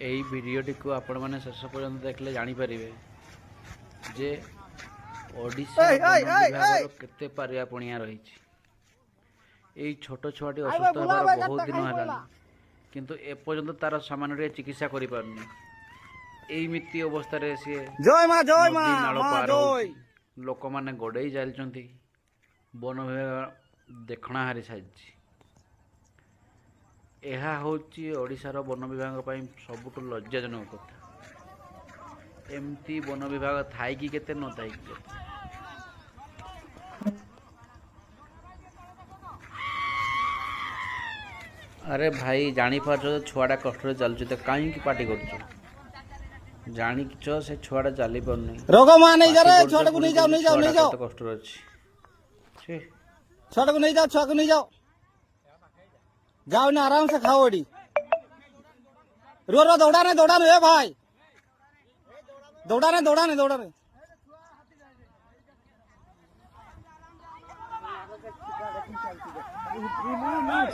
यही भिडियोटी को आपण मैंने शेष पर्यंत देखले जापर जे ओडिशा वन विभाग केते पारिया पुणिया रही। यही छोट छुआटी असुस्थ होबार बहुत दिन है किंतु एपर्यंत तार सामान्य चिकित्सा करि पारनी। एमिति अवस्था सी लोक मैंने गोड़े चलती वन विभाग देखणा हारी सारी। यह हूँ ओडिशार वन विभाग सबुठ लज्जाजनक कथा। एमती वन विभाग थाई कि केते न थाई कि केते। अरे भाई जानी पार्छ छुआटा कष्ट चलुच तो कहीं पार्टी कर जानी से छुआटा चली पारनी छुआटा को नहीं जाओ नहीं जाओ नहीं जाओ कष्ट अच्छे छुआटा को नहीं जाओ छुआ को नहीं जाओ जाओ ना आराम से खाओ अड़ी रो रो दौड़ा नहीं भाई दौड़ा नहीं